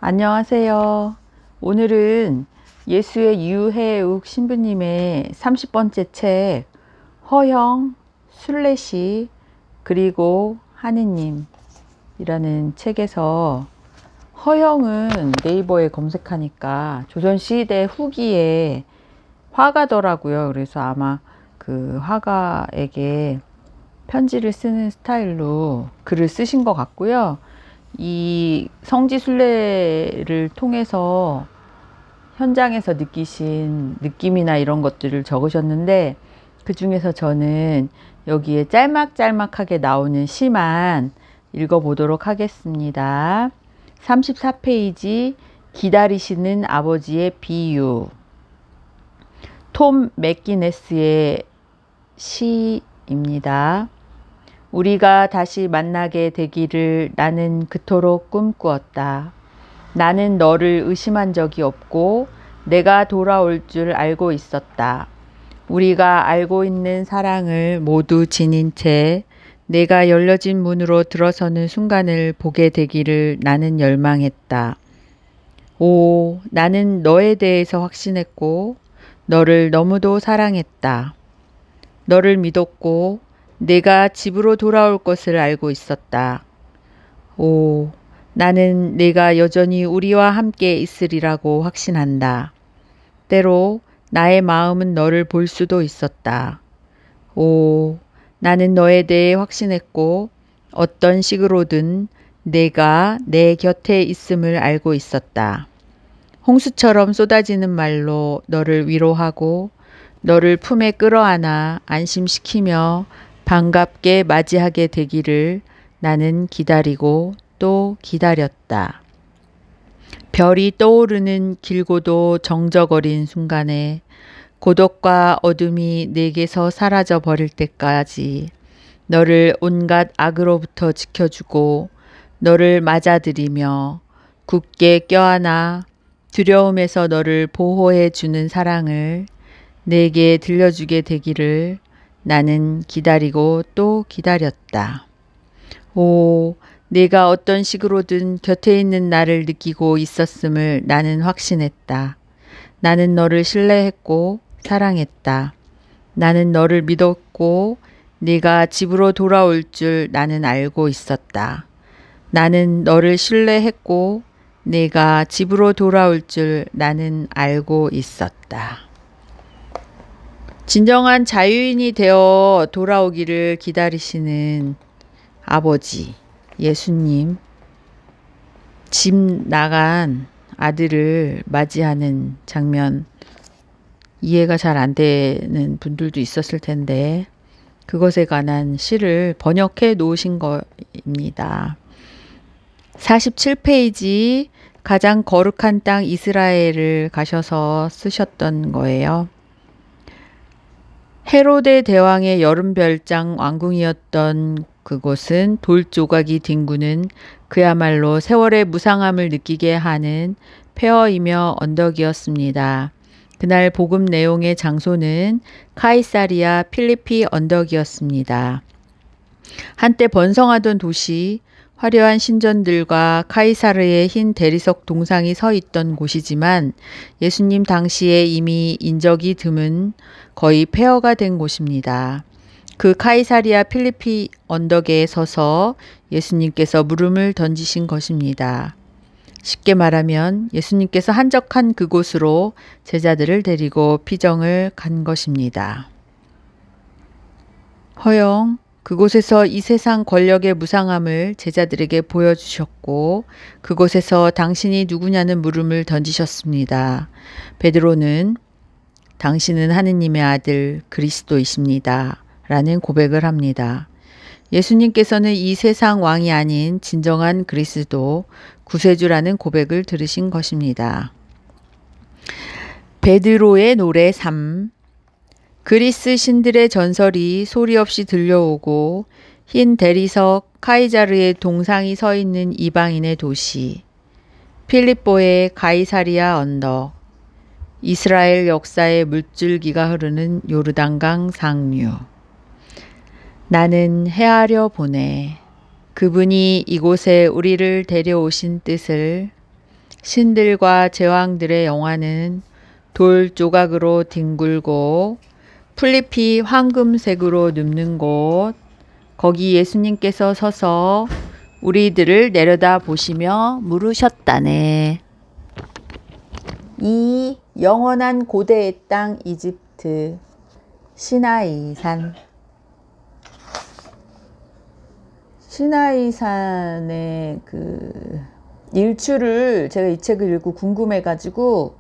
안녕하세요. 오늘은 예수의 유해욱 신부님의 30번째 책 허영, 순례시 그리고 하느님이라는 책에서 허영은 네이버에 검색하니까 조선시대 후기에 화가더라고요. 그래서 아마 그 화가에게 편지를 쓰는 스타일로 글을 쓰신 것 같고요. 이 성지순례를 통해서 현장에서 느끼신 느낌이나 이런 것들을 적으셨는데, 그 중에서 저는 여기에 짤막짤막하게 나오는 시만 읽어보도록 하겠습니다. 34페이지 기다리시는 아버지의 비유. 톰 맥기네스의 시입니다. 우리가 다시 만나게 되기를 나는 그토록 꿈꾸었다. 나는 너를 의심한 적이 없고 내가 돌아올 줄 알고 있었다. 우리가 알고 있는 사랑을 모두 지닌 채 내가 열려진 문으로 들어서는 순간을 보게 되기를 나는 열망했다. 오, 나는 너에 대해서 확신했고 너를 너무도 사랑했다. 너를 믿었고 내가 집으로 돌아올 것을 알고 있었다. 오, 나는 내가 여전히 우리와 함께 있으리라고 확신한다. 때로 나의 마음은 너를 볼 수도 있었다. 오, 나는 너에 대해 확신했고 어떤 식으로든 내가 내 곁에 있음을 알고 있었다. 홍수처럼 쏟아지는 말로 너를 위로하고 너를 품에 끌어안아 안심시키며 반갑게 맞이하게 되기를 나는 기다리고 또 기다렸다. 별이 떠오르는 길고도 정적어린 순간에 고독과 어둠이 내게서 사라져 버릴 때까지 너를 온갖 악으로부터 지켜주고 너를 맞아들이며 굳게 껴안아 두려움에서 너를 보호해 주는 사랑을 내게 들려주게 되기를 나는 기다리고 또 기다렸다. 오, 내가 어떤 식으로든 곁에 있는 나를 느끼고 있었음을 나는 확신했다. 나는 너를 신뢰했고 사랑했다. 나는 너를 믿었고 네가 집으로 돌아올 줄 나는 알고 있었다. 나는 너를 신뢰했고 내가 집으로 돌아올 줄 나는 알고 있었다. 진정한 자유인이 되어 돌아오기를 기다리시는 아버지, 예수님, 집 나간 아들을 맞이하는 장면, 이해가 잘 안 되는 분들도 있었을 텐데 그것에 관한 시를 번역해 놓으신 것입니다. 47페이지 가장 거룩한 땅 이스라엘을 가셔서 쓰셨던 거예요. 헤로데 대왕의 여름별장 왕궁이었던 그곳은 돌 조각이 뒹구는 그야말로 세월의 무상함을 느끼게 하는 폐허이며 언덕이었습니다. 그날 복음 내용의 장소는 카이사리아 필리피 언덕이었습니다. 한때 번성하던 도시, 화려한 신전들과 카이사르의 흰 대리석 동상이 서 있던 곳이지만 예수님 당시에 이미 인적이 드문 거의 폐허가 된 곳입니다. 그 카이사리아 필리피 언덕에 서서 예수님께서 물음을 던지신 것입니다. 쉽게 말하면 예수님께서 한적한 그곳으로 제자들을 데리고 피정을 간 것입니다. 허영, 그곳에서 이 세상 권력의 무상함을 제자들에게 보여주셨고 그곳에서 당신이 누구냐는 물음을 던지셨습니다. 베드로는 당신은 하느님의 아들 그리스도이십니다. 라는 고백을 합니다. 예수님께서는 이 세상 왕이 아닌 진정한 그리스도 구세주라는 고백을 들으신 것입니다. 베드로의 노래 3. 그리스 신들의 전설이 소리 없이 들려오고 흰 대리석 카이자르의 동상이 서 있는 이방인의 도시, 필립보의 가이사리아 언덕, 이스라엘 역사의 물줄기가 흐르는 요르단강 상류. 나는 헤아려 보내. 그분이 이곳에 우리를 데려오신 뜻을 신들과 제왕들의 영화는 돌 조각으로 뒹굴고 풀잎이 황금색으로 눕는 곳, 거기 예수님께서 서서 우리들을 내려다 보시며 물으셨다네. 이 영원한 고대의 땅 이집트 시나이산. 시나이산의 그 일출을 제가 이 책을 읽고 궁금해가지고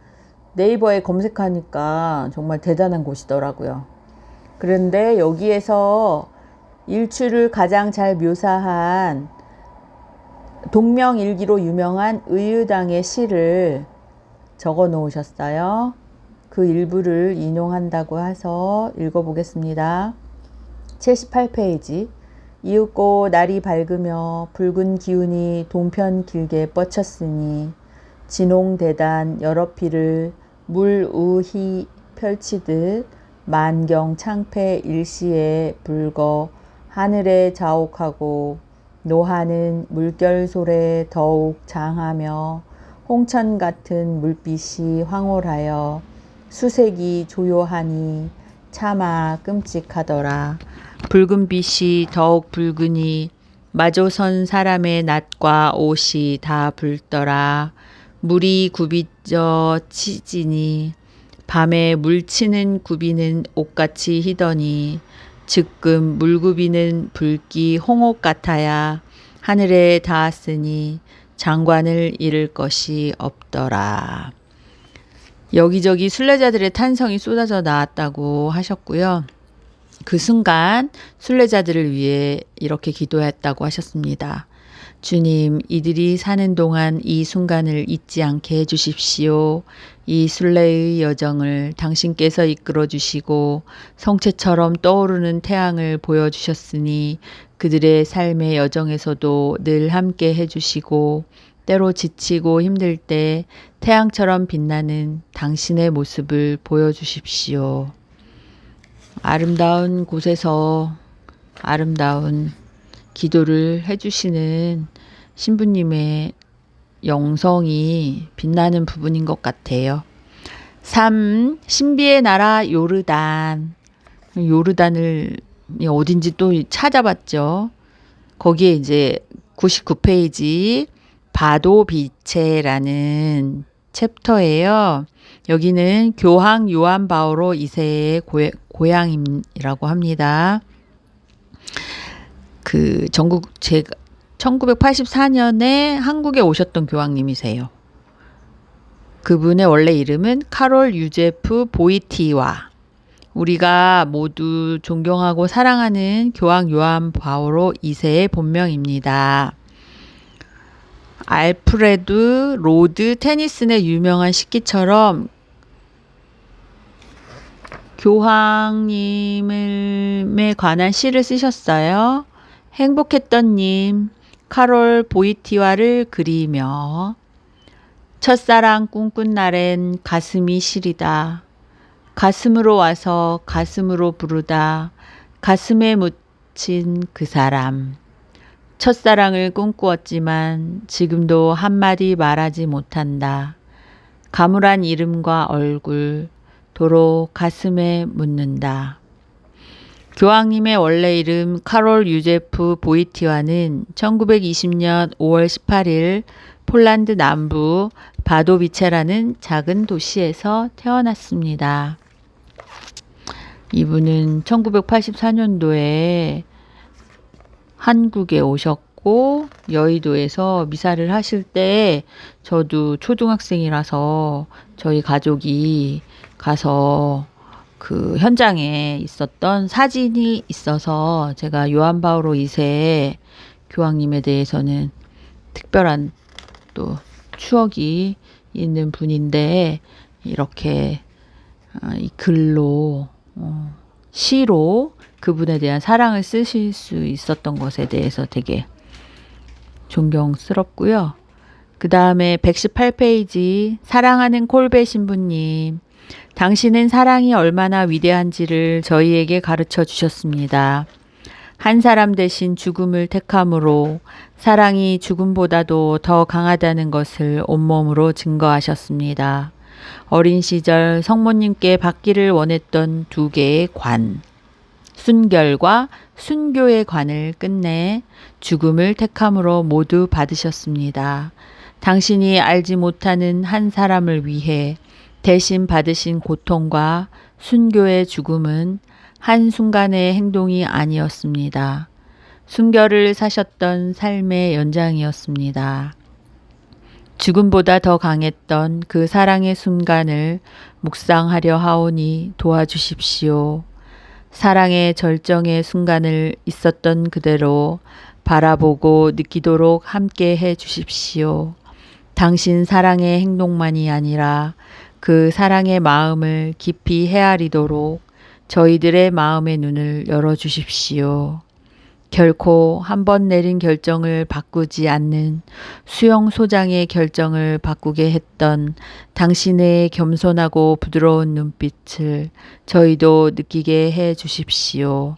네이버에 검색하니까 정말 대단한 곳이더라고요. 그런데 여기에서 일출을 가장 잘 묘사한 동명일기로 유명한 의유당의 시를 적어 놓으셨어요. 그 일부를 인용한다고 해서 읽어보겠습니다. 78페이지. 이윽고 날이 밝으며 붉은 기운이 동편 길게 뻗쳤으니 진홍대단 여러 피를 물 우히 펼치듯 만경 창패 일시에 붉어 하늘에 자옥하고 노하는 물결솔에 더욱 장하며 홍천 같은 물빛이 황홀하여 수색이 조요하니 차마 끔찍하더라. 붉은 빛이 더욱 붉으니 마조선 사람의 낫과 옷이 다 붉더라. 물이 굽이져 치지니 밤에 물치는 굽이는 옷같이 희더니 즉금 물구비는 붉기 홍옥 같아야 하늘에 닿았으니 장관을 잃을 것이 없더라. 여기저기 순례자들의 탄성이 쏟아져 나왔다고 하셨고요. 그 순간 순례자들을 위해 이렇게 기도했다고 하셨습니다. 주님, 이들이 사는 동안 이 순간을 잊지 않게 해주십시오. 이 순례의 여정을 당신께서 이끌어 주시고 성체처럼 떠오르는 태양을 보여주셨으니 그들의 삶의 여정에서도 늘 함께 해주시고 때로 지치고 힘들 때 태양처럼 빛나는 당신의 모습을 보여주십시오. 아름다운 곳에서 아름다운 기도를 해주시는 신부님의 영성이 빛나는 부분인 것 같아요. 3. 신비의 나라 요르단. 요르단을 어딘지 또 찾아봤죠. 거기에 이제 99페이지 바도비체라는 챕터예요. 여기는 교황 요한 바오로 2세의 고향이라고 합니다. 그 1984년에 한국에 오셨던 교황님이세요. 그분의 원래 이름은 카롤 유제프 보이티와. 우리가 모두 존경하고 사랑하는 교황 요한 바오로 2세의 본명입니다. 알프레드 로드 테니슨의 유명한 식기처럼 교황님에 관한 시를 쓰셨어요. 행복했던 님, 카롤 보이티와를 그리며 첫사랑 꿈꾼 날엔 가슴이 시리다. 가슴으로 와서 가슴으로 부르다. 가슴에 묻힌 그 사람. 첫사랑을 꿈꾸었지만 지금도 한마디 말하지 못한다. 가물한 이름과 얼굴, 도로 가슴에 묻는다. 교황님의 원래 이름 카롤 유제프 보이티와는 1920년 5월 18일 폴란드 남부 바도비체라는 작은 도시에서 태어났습니다. 이분은 1984년도에 한국에 오셨고 여의도에서 미사를 하실 때 저도 초등학생이라서 저희 가족이 가서 그 현장에 있었던 사진이 있어서 제가 요한 바오로 2세 교황님에 대해서는 특별한 또 추억이 있는 분인데 이렇게 이 글로 시로 그분에 대한 사랑을 쓰실 수 있었던 것에 대해서 되게 존경스럽고요. 그 다음에 118페이지 사랑하는 콜베 신부님. 당신은 사랑이 얼마나 위대한지를 저희에게 가르쳐 주셨습니다. 한 사람 대신 죽음을 택함으로 사랑이 죽음보다도 더 강하다는 것을 온몸으로 증거하셨습니다. 어린 시절 성모님께 받기를 원했던 두 개의 관, 순결과 순교의 관을 끝내 죽음을 택함으로 모두 받으셨습니다. 당신이 알지 못하는 한 사람을 위해 대신 받으신 고통과 순교의 죽음은 한순간의 행동이 아니었습니다. 순결을 사셨던 삶의 연장이었습니다. 죽음보다 더 강했던 그 사랑의 순간을 묵상하려 하오니 도와주십시오. 사랑의 절정의 순간을 있었던 그대로 바라보고 느끼도록 함께 해 주십시오. 당신 사랑의 행동만이 아니라 그 사랑의 마음을 깊이 헤아리도록 저희들의 마음의 눈을 열어주십시오. 결코 한 번 내린 결정을 바꾸지 않는 수영 소장의 결정을 바꾸게 했던 당신의 겸손하고 부드러운 눈빛을 저희도 느끼게 해 주십시오.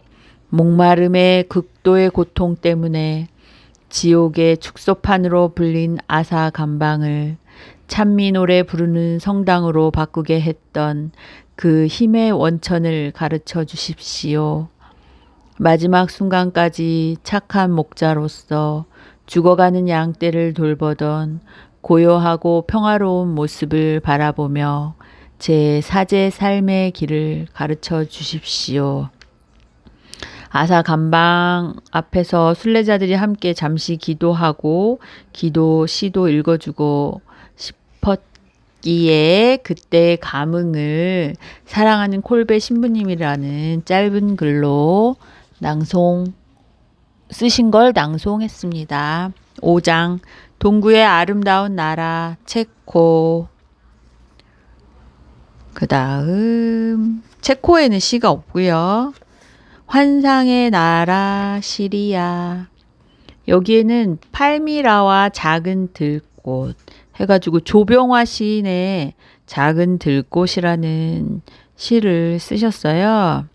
목마름의 극도의 고통 때문에 지옥의 축소판으로 불린 아사 감방을 찬미 노래 부르는 성당으로 바꾸게 했던 그 힘의 원천을 가르쳐 주십시오. 마지막 순간까지 착한 목자로서 죽어가는 양떼를 돌보던 고요하고 평화로운 모습을 바라보며 제 사제 삶의 길을 가르쳐 주십시오. 아사 감방 앞에서 순례자들이 함께 잠시 기도하고 기도 시도 읽어주고 싶었기에 그때의 감흥을 사랑하는 콜베 신부님이라는 짧은 글로 쓰신 걸 낭송했습니다. 5장 동구의 아름다운 나라 체코. 그 다음 체코에는 시가 없고요. 환상의 나라 시리아. 여기에는 팔미라와 작은 들꽃 해가지고 조병화 시인의 작은 들꽃이라는 시를 쓰셨어요.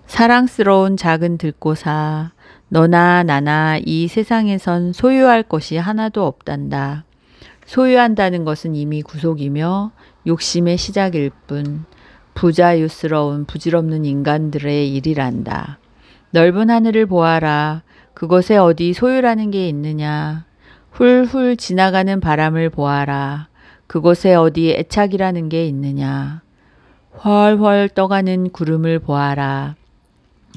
사랑스러운 작은 들꽃아, 너나 나나 이 세상에선 소유할 것이 하나도 없단다. 소유한다는 것은 이미 구속이며 욕심의 시작일 뿐 부자유스러운 부질없는 인간들의 일이란다. 넓은 하늘을 보아라. 그곳에 어디 소유라는 게 있느냐. 훌훌 지나가는 바람을 보아라. 그곳에 어디 애착이라는 게 있느냐. 훨훨 떠가는 구름을 보아라.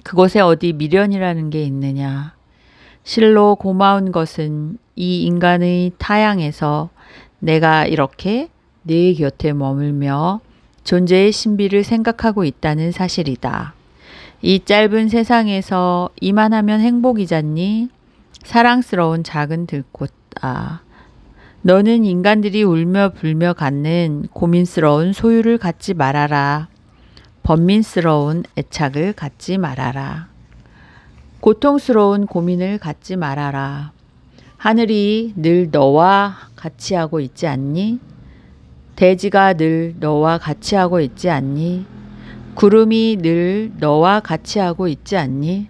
그곳에 어디 미련이라는 게 있느냐. 실로 고마운 것은 이 인간의 타양에서 내가 이렇게 네 곁에 머물며 존재의 신비를 생각하고 있다는 사실이다. 이 짧은 세상에서 이만하면 행복이잖니? 사랑스러운 작은 들꽃아. 너는 인간들이 울며 불며 갖는 고민스러운 소유를 갖지 말아라. 번민스러운 애착을 갖지 말아라. 고통스러운 고민을 갖지 말아라. 하늘이 늘 너와 같이 하고 있지 않니? 대지가 늘 너와 같이 하고 있지 않니? 구름이 늘 너와 같이 하고 있지 않니?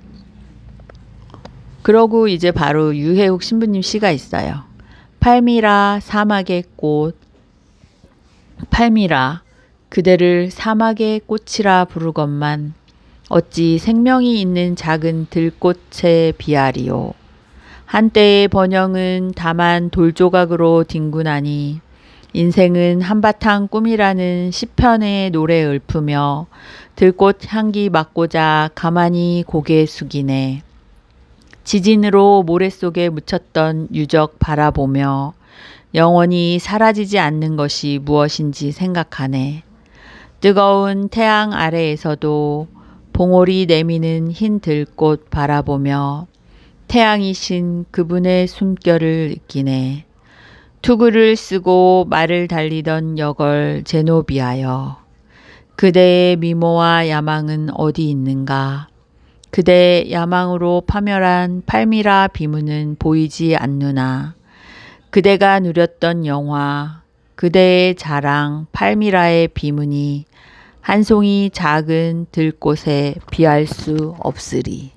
그러고 이제 바로 유해욱 신부님 시가 있어요. 팔미라 사막의 꽃. 팔미라 그대를 사막의 꽃이라 부르건만 어찌 생명이 있는 작은 들꽃에 비하리요. 한때의 번영은 다만 돌조각으로 뒹구나니 인생은 한바탕 꿈이라는 시편의 노래에 읊으며 들꽃 향기 맡고자 가만히 고개 숙이네. 지진으로 모래 속에 묻혔던 유적 바라보며 영원히 사라지지 않는 것이 무엇인지 생각하네. 뜨거운 태양 아래에서도 봉오리 내미는 흰 들꽃 바라보며 태양이신 그분의 숨결을 느끼네. 투구를 쓰고 말을 달리던 여걸 제노비아여. 그대의 미모와 야망은 어디 있는가? 그대의 야망으로 파멸한 팔미라 비문은 보이지 않누나. 그대가 누렸던 영화, 그대의 자랑 팔미라의 비문이 한 송이 작은 들꽃에 비할 수 없으리.